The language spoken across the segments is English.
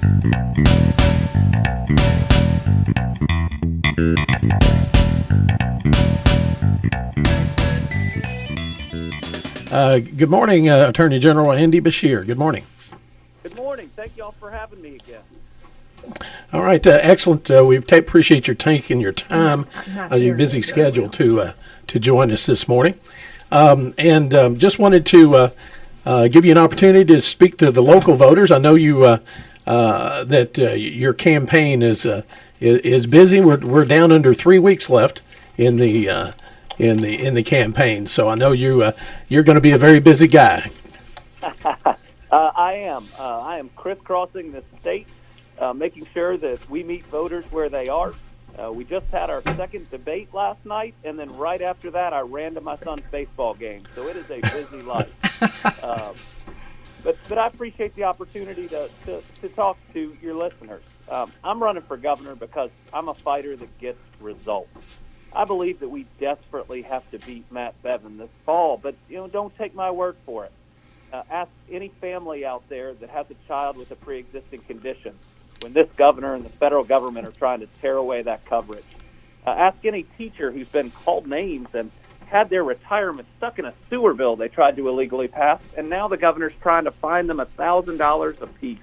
Good morning, Attorney General Andy Beshear. Good morning. Good morning. Thank you all for having me again. All right, excellent. We appreciate your taking your time, your busy schedule to join us this morning. And just wanted to give you an opportunity to speak to the local voters. I know you that your campaign is busy. We're down under 3 weeks left in the campaign, so I know you're going to be a very busy guy. I am crisscrossing the state, making sure that we meet voters where they are. We just had our second debate last night, and then right after that, I ran to my son's baseball game. So it is a busy life. But I appreciate the opportunity to talk to your listeners. I'm running for governor because I'm a fighter that gets results. I believe that we desperately have to beat Matt Bevin this fall, but don't take my word for it. Ask any family out there that has a child with a pre-existing condition when this governor and the federal government are trying to tear away that coverage. Ask any teacher who's been called names and had their retirement stuck in a sewer bill they tried to illegally pass, and now the governor's trying to fine them $1,000 apiece.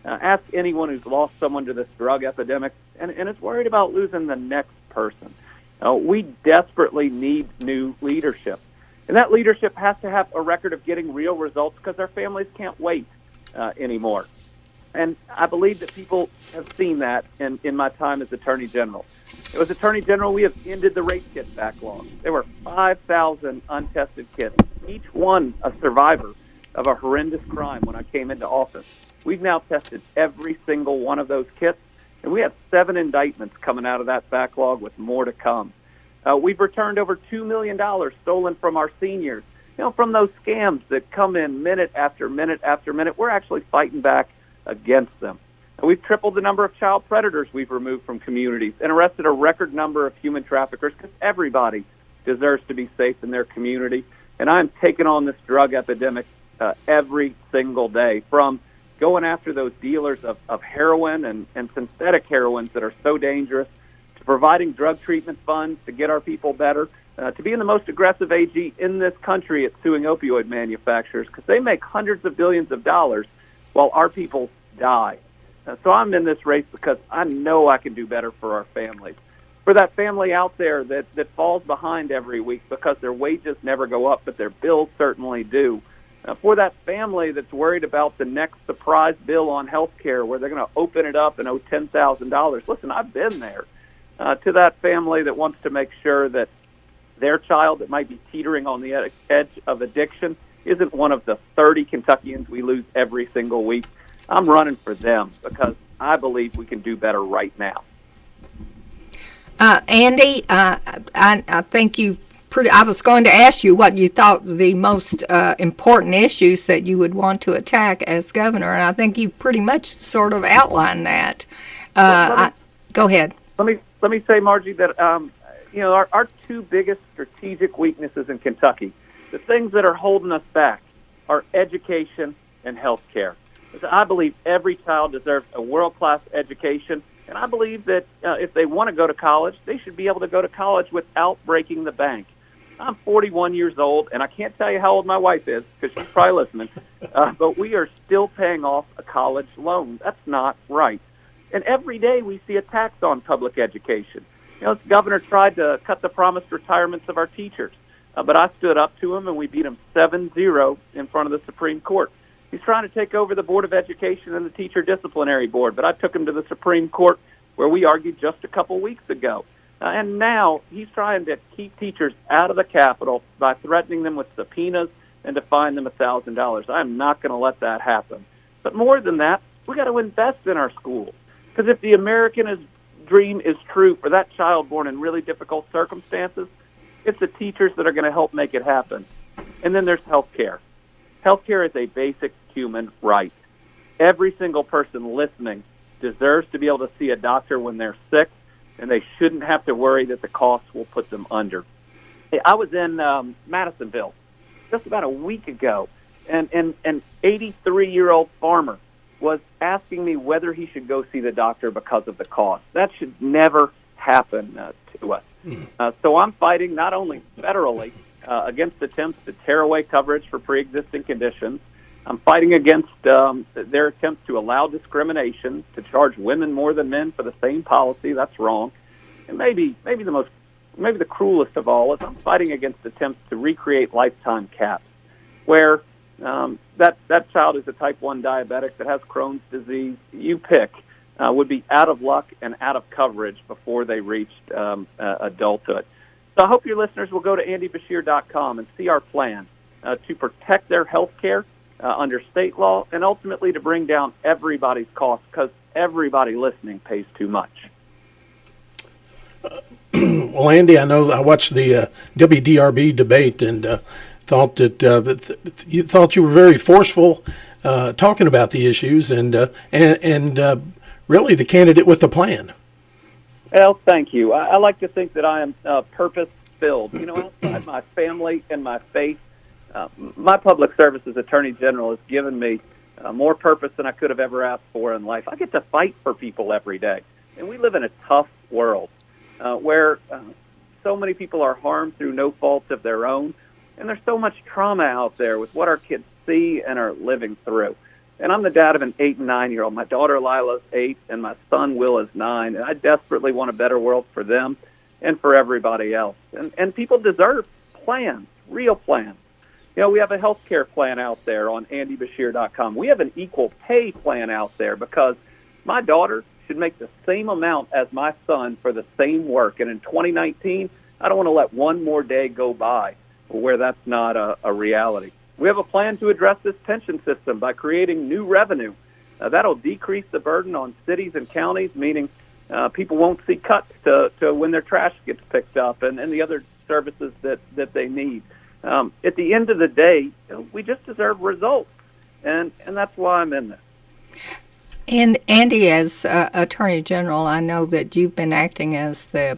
Ask anyone who's lost someone to this drug epidemic and is worried about losing the next person. We desperately need new leadership. And that leadership has to have a record of getting real results because our families can't wait anymore. And I believe that people have seen that in my time as Attorney General. As Attorney General, we have ended the rape kit backlog. There were 5,000 untested kits, each one a survivor of a horrendous crime when I came into office. We've now tested every single one of those kits, and we have 7 indictments coming out of that backlog with more to come. We've returned over $2 million stolen from our seniors. From those scams that come in minute after minute after minute, we're actually fighting back against them. And we've tripled the number of child predators we've removed from communities and arrested a record number of human traffickers because everybody deserves to be safe in their community. And I'm taking on this drug epidemic every single day, from going after those dealers of heroin and synthetic heroines that are so dangerous, to providing drug treatment funds to get our people better, to being the most aggressive AG in this country at suing opioid manufacturers because they make hundreds of billions of dollars while our people die. So I'm in this race because I know I can do better for our families. For that family out there that falls behind every week because their wages never go up, but their bills certainly do. For that family that's worried about the next surprise bill on health care where they're going to open it up and owe $10,000. Listen, I've been there. To that family that wants to make sure that their child that might be teetering on the edge of addiction isn't one of the 30 Kentuckians we lose every single week. I'm running for them because I believe we can do better right now. Andy, I think I was going to ask you what you thought the most important issues that you would want to attack as governor, and I think you pretty much sort of outlined that. Go ahead. Let me say, Margie, that our 2 biggest strategic weaknesses in Kentucky, the things that are holding us back, are education and health care. I believe every child deserves a world-class education, and I believe that if they want to go to college, they should be able to go to college without breaking the bank. I'm 41 years old, and I can't tell you how old my wife is because she's probably listening, but we are still paying off a college loan. That's not right. And every day we see attacks on public education. The governor tried to cut the promised retirements of our teachers, but I stood up to him, and we beat him 7-0 in front of the Supreme Court. He's trying to take over the Board of Education and the Teacher Disciplinary Board, but I took him to the Supreme Court where we argued just a couple weeks ago. And now he's trying to keep teachers out of the Capitol by threatening them with subpoenas and to fine them $1,000. I'm not going to let that happen. But more than that, we got to invest in our schools. Because if the American dream is true for that child born in really difficult circumstances, it's the teachers that are going to help make it happen. And then there's health care. Health care is a basic human right. Every single person listening deserves to be able to see a doctor when they're sick, and they shouldn't have to worry that the costs will put them under. I was in Madisonville just about a week ago, and an 83-year-old farmer was asking me whether he should go see the doctor because of the cost. That should never happen to us. So I'm fighting not only federally against attempts to tear away coverage for pre-existing conditions. I'm fighting against their attempts to allow discrimination, to charge women more than men for the same policy. That's wrong. And maybe the cruelest of all is I'm fighting against attempts to recreate lifetime caps, where that child is a type 1 diabetic that has Crohn's disease. You pick. Would be out of luck and out of coverage before they reached adulthood. So I hope your listeners will go to andybeshear.com and see our plan to protect their health care under state law and ultimately to bring down everybody's costs, because everybody listening pays too much. Well, Andy, I know I watched the WDRB debate and thought that you thought you were very forceful talking about the issues and really the candidate with the plan. Well, thank you. I like to think that I am purpose-filled. You know, outside my family and my faith, my public services attorney general has given me more purpose than I could have ever asked for in life. I get to fight for people every day. And we live in a tough world where so many people are harmed through no fault of their own. And there's so much trauma out there with what our kids see and are living through. And I'm the dad of an 8 and 9-year-old. My daughter Lila's 8, and my son Will is 9. And I desperately want a better world for them and for everybody else. And people deserve plans, real plans. You know, we have a health care plan out there on andybeshear.com. We have an equal pay plan out there because my daughter should make the same amount as my son for the same work. And in 2019, I don't want to let one more day go by where that's not a reality. We have a plan to address this pension system by creating new revenue. That'll decrease the burden on cities and counties, meaning people won't see cuts to when their trash gets picked up and the other services that they need. At the end of the day, we just deserve results, and that's why I'm in this. And Andy, as Attorney General, I know that you've been acting as the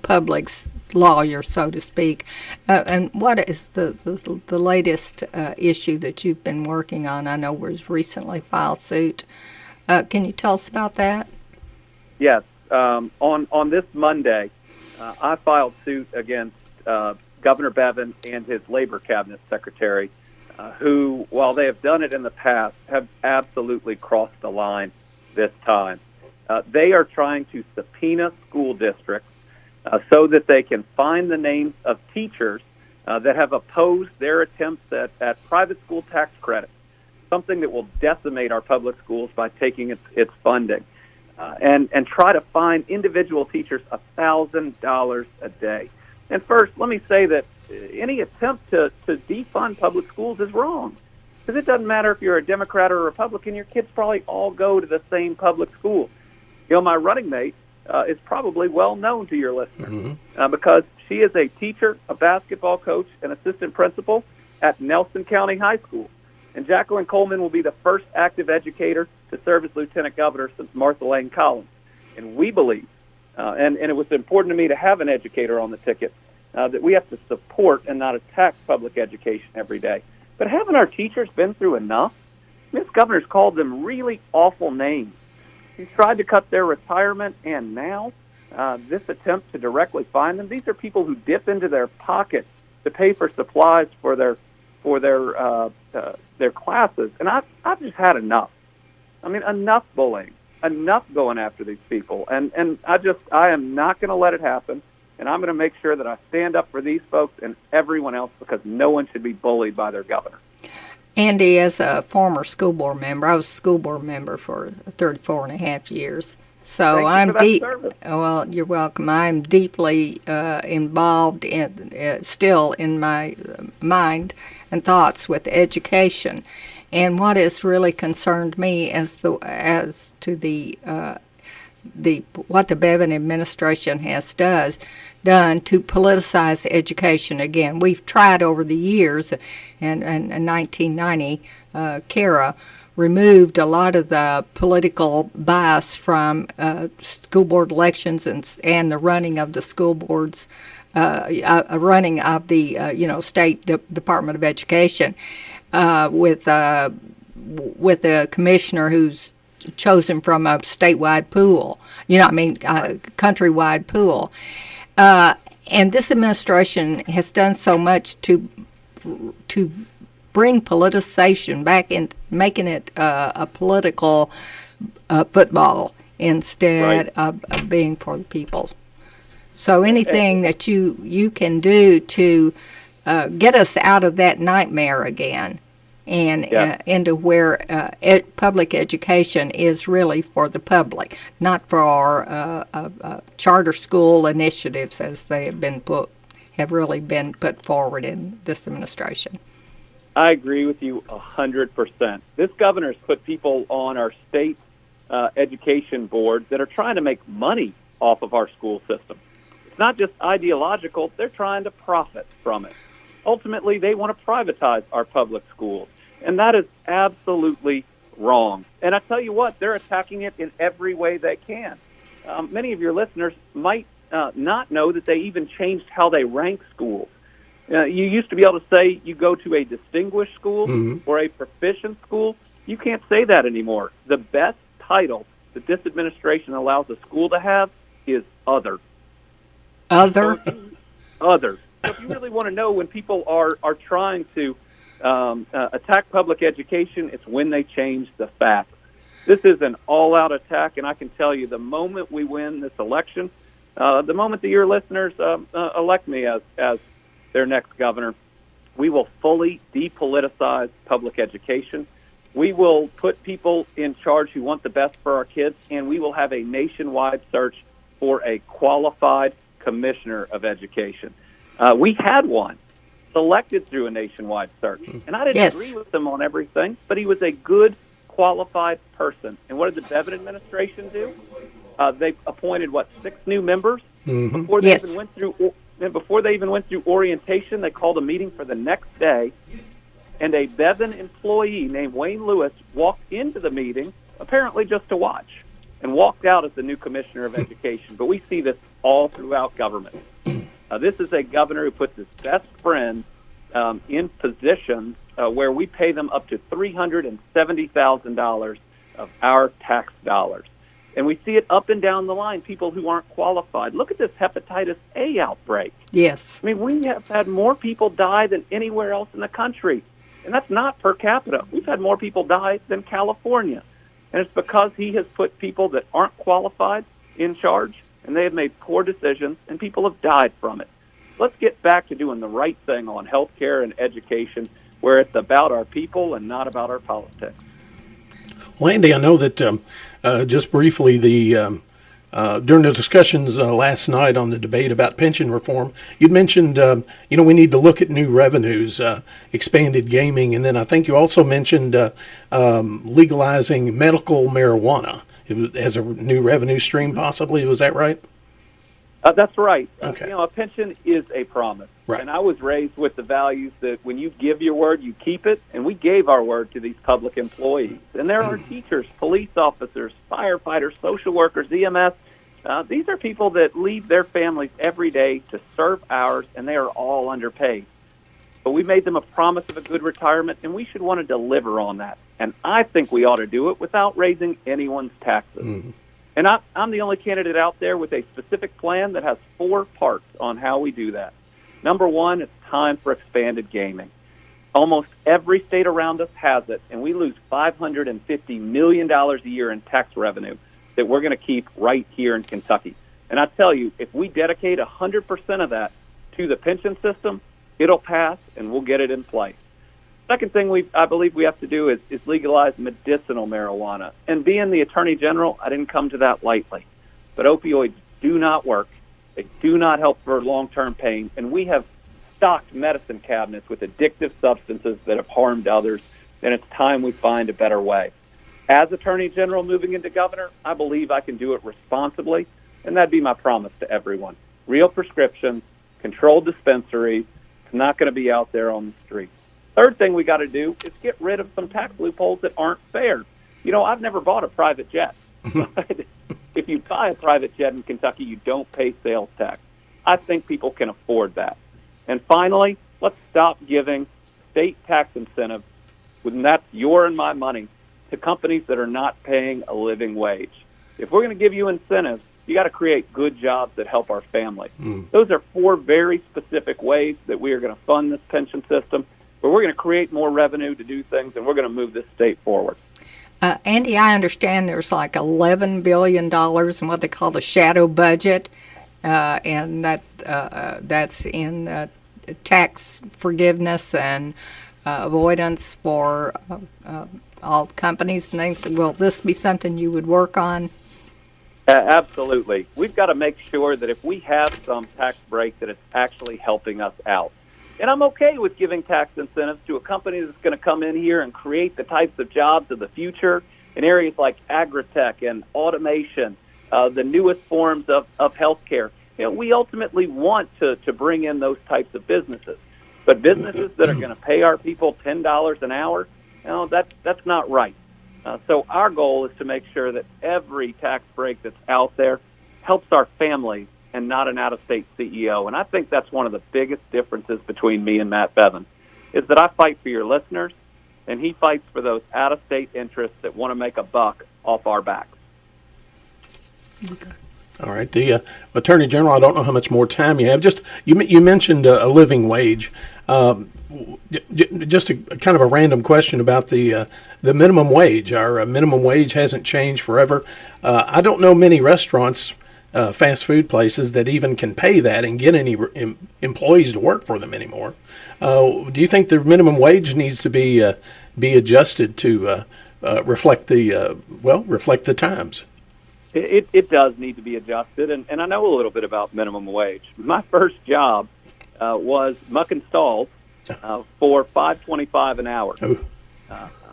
public's lawyer, so to speak. And what is the latest issue that you've been working on? I know was recently filed suit. Can you tell us about that? Yes. On this Monday, I filed suit against Governor Bevin and his Labor Cabinet Secretary, who, while they have done it in the past, have absolutely crossed the line this time. They are trying to subpoena school districts so that they can find the names of teachers that have opposed their attempts at private school tax credits, something that will decimate our public schools by taking its funding, and try to find individual teachers $1,000 a day. And first, let me say that any attempt to defund public schools is wrong, because it doesn't matter if you're a Democrat or a Republican, your kids probably all go to the same public school. You know, my running mate is probably well known to your listeners because she is a teacher, a basketball coach, an assistant principal at Nelson County High School. And Jacqueline Coleman will be the first active educator to serve as lieutenant governor since Martha Lane Collins. And we believe, and it was important to me to have an educator on the ticket, that we have to support and not attack public education every day. But haven't our teachers been through enough? This governor's called them really awful names. He's tried to cut their retirement, and now this attempt to directly fine them. These are people who dip into their pocket to pay for supplies for their classes, and I've just had enough. I mean, enough bullying, enough going after these people, and I am not going to let it happen. And I'm going to make sure that I stand up for these folks and everyone else, because no one should be bullied by their governor. Andy, as a former school board member, I was a school board member for 34 and a half years. So I'm deep. Well, you're welcome. I'm deeply involved still in my mind and thoughts with education. And what has really concerned me as to what the Bevin administration has done to politicize education again. We've tried over the years, and in 1990, CARA removed a lot of the political bias from school board elections and the running of the school boards, running of the State Department of Education with with a commissioner who's chosen from a statewide pool, countrywide pool. And this administration has done so much to bring politicization back in, making it a political football instead of being for the people. So anything that you can do to get us out of that nightmare again and into where public education is really for the public, not for our charter school initiatives as they have really been put forward in this administration. I agree with you 100%. This governor has put people on our state education boards that are trying to make money off of our school system. It's not just ideological. They're trying to profit from it. Ultimately, they want to privatize our public schools, and that is absolutely wrong. And I tell you what, they're attacking it in every way they can. Many of your listeners might not know that they even changed how they rank schools. You used to be able to say you go to a distinguished school or a proficient school. You can't say that anymore. The best title that this administration allows a school to have is other. Other? Other. So if you really want to know when people are trying to attack public education, it's when they change the facts. This is an all-out attack, and I can tell you the moment we win this election, the moment that your listeners elect me as their next governor, we will fully depoliticize public education. We will put people in charge who want the best for our kids, and we will have a nationwide search for a qualified commissioner of education. We had one selected through a nationwide search, and I didn't agree with him on everything, but he was a good, qualified person. And what did the Bevin administration do? They appointed, 6 new members? Before they even went through... And before they even went through orientation, they called a meeting for the next day, and a Bevin employee named Wayne Lewis walked into the meeting, apparently just to watch, and walked out as the new commissioner of education. But we see this all throughout government. This is a governor who puts his best friend in positions where we pay them up to $370,000 of our tax dollars. And we see it up and down the line, people who aren't qualified. Look at this hepatitis A outbreak. Yes. I mean, we have had more people die than anywhere else in the country. And that's not per capita. We've had more people die than California. And it's because he has put people that aren't qualified in charge, and they have made poor decisions, and people have died from it. Let's get back to doing the right thing on health care and education, where it's about our people and not about our politics. Well, Andy, I know that just briefly, during the discussions last night on the debate about pension reform, you'd mentioned, we need to look at new revenues, expanded gaming, and then I think you also mentioned legalizing medical marijuana as a new revenue stream, possibly. Was that right? That's right. Okay. A pension is a promise. Right. And I was raised with the values that when you give your word, you keep it. And we gave our word to these public employees. And there are teachers, police officers, firefighters, social workers, EMS. These are people that leave their families every day to serve ours, and they are all underpaid. But we made them a promise of a good retirement, and we should want to deliver on that. And I think we ought to do it without raising anyone's taxes. Mm-hmm. And I'm the only candidate out there with a specific plan that has 4 parts on how we do that. Number 1, it's time for expanded gaming. Almost every state around us has it, and we lose $550 million a year in tax revenue that we're going to keep right here in Kentucky. And I tell you, if we dedicate 100% of that to the pension system, it'll pass, and we'll get it in place. Second thing I believe we have to do is legalize medicinal marijuana. And being the Attorney General, I didn't come to that lightly. But opioids do not work. They do not help for long-term pain. And we have stocked medicine cabinets with addictive substances that have harmed others. And it's time we find a better way. As Attorney General moving into governor, I believe I can do it responsibly. And that'd be my promise to everyone. Real prescriptions, controlled dispensaries. It's not going to be out there on the street. Third thing we got to do is get rid of some tax loopholes that aren't fair. I've never bought a private jet. If you buy a private jet in Kentucky, you don't pay sales tax. I think people can afford that. And finally, let's stop giving state tax incentives and that's your and my money, to companies that are not paying a living wage. If we're going to give you incentives, you got to create good jobs that help our family. Those are 4 very specific ways that we are going to fund this pension system, but we're going to create more revenue to do things, and we're going to move this state forward. Andy, I understand there's like $11 billion in what they call the shadow budget, and that's in tax forgiveness and avoidance for all companies and things. Will this be something you would work on? Absolutely. We've got to make sure that if we have some tax break, that it's actually helping us out. And I'm okay with giving tax incentives to a company that's going to come in here and create the types of jobs of the future in areas like agri-tech and automation, the newest forms of healthcare. We ultimately want to bring in those types of businesses. But businesses that are going to pay our people $10 an hour, that's not right. So our goal is to make sure that every tax break that's out there helps our family and not an out-of-state CEO. And I think that's one of the biggest differences between me and Matt Bevin, is that I fight for your listeners, and he fights for those out-of-state interests that want to make a buck off our backs. Okay. All right. The Attorney General, I don't know how much more time you have. Just you mentioned a living wage. Just a kind of a random question about the minimum wage. Our minimum wage hasn't changed forever. I don't know many restaurants, fast food places that even can pay that and get any employees to work for them anymore. Do you think the minimum wage needs to be adjusted to reflect the times? It does need to be adjusted, and I know a little bit about minimum wage. My first job was mucking stalls for $5.25 an hour.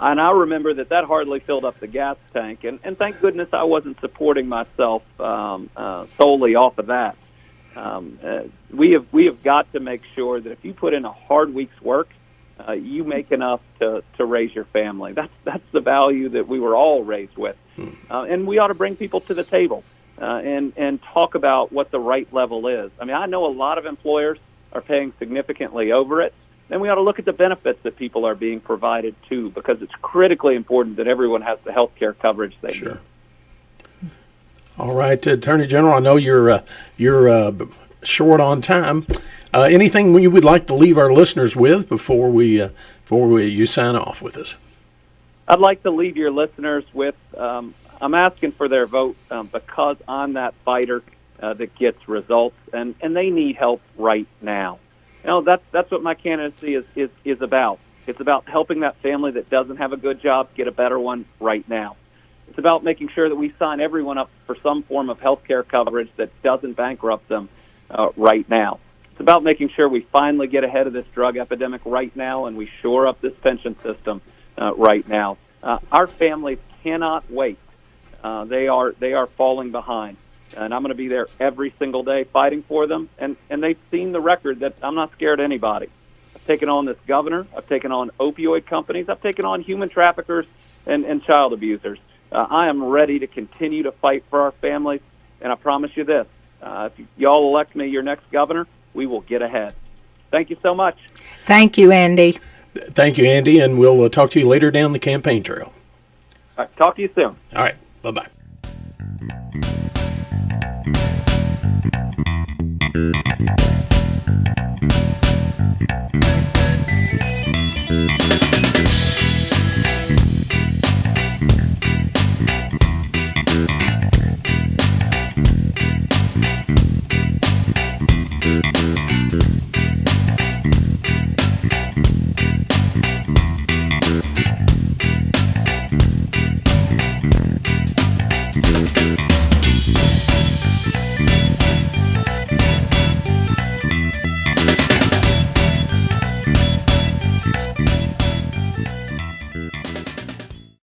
And I remember that hardly filled up the gas tank, and thank goodness I wasn't supporting myself solely off of that. We have got to make sure that if you put in a hard week's work, you make enough to raise your family. That's the value that we were all raised with. And we ought to bring people to the table and talk about what the right level is. I mean, I know a lot of employers are paying significantly over it. Then we ought to look at the benefits that people are being provided too, because it's critically important that everyone has the health care coverage they need. All right, Attorney General, I know you're short on time. Anything you would like to leave our listeners with before you sign off with us? I'd like to leave your listeners with, I'm asking for their vote because I'm that fighter that gets results, and they need help right now. That's what my candidacy is about. It's about helping that family that doesn't have a good job get a better one right now. It's about making sure that we sign everyone up for some form of health care coverage that doesn't bankrupt them right now. It's about making sure we finally get ahead of this drug epidemic right now, and we shore up this pension system right now. Our families cannot wait. They are falling behind, and I'm going to be there every single day fighting for them. And they've seen the record that I'm not scared of anybody. I've taken on this governor. I've taken on opioid companies. I've taken on human traffickers and child abusers. I am ready to continue to fight for our families, and I promise you this: if y'all elect me your next governor, we will get ahead. Thank you so much. Thank you, Andy. Thank you, Andy, and we'll talk to you later down the campaign trail. All right, talk to you soon. All right, bye-bye.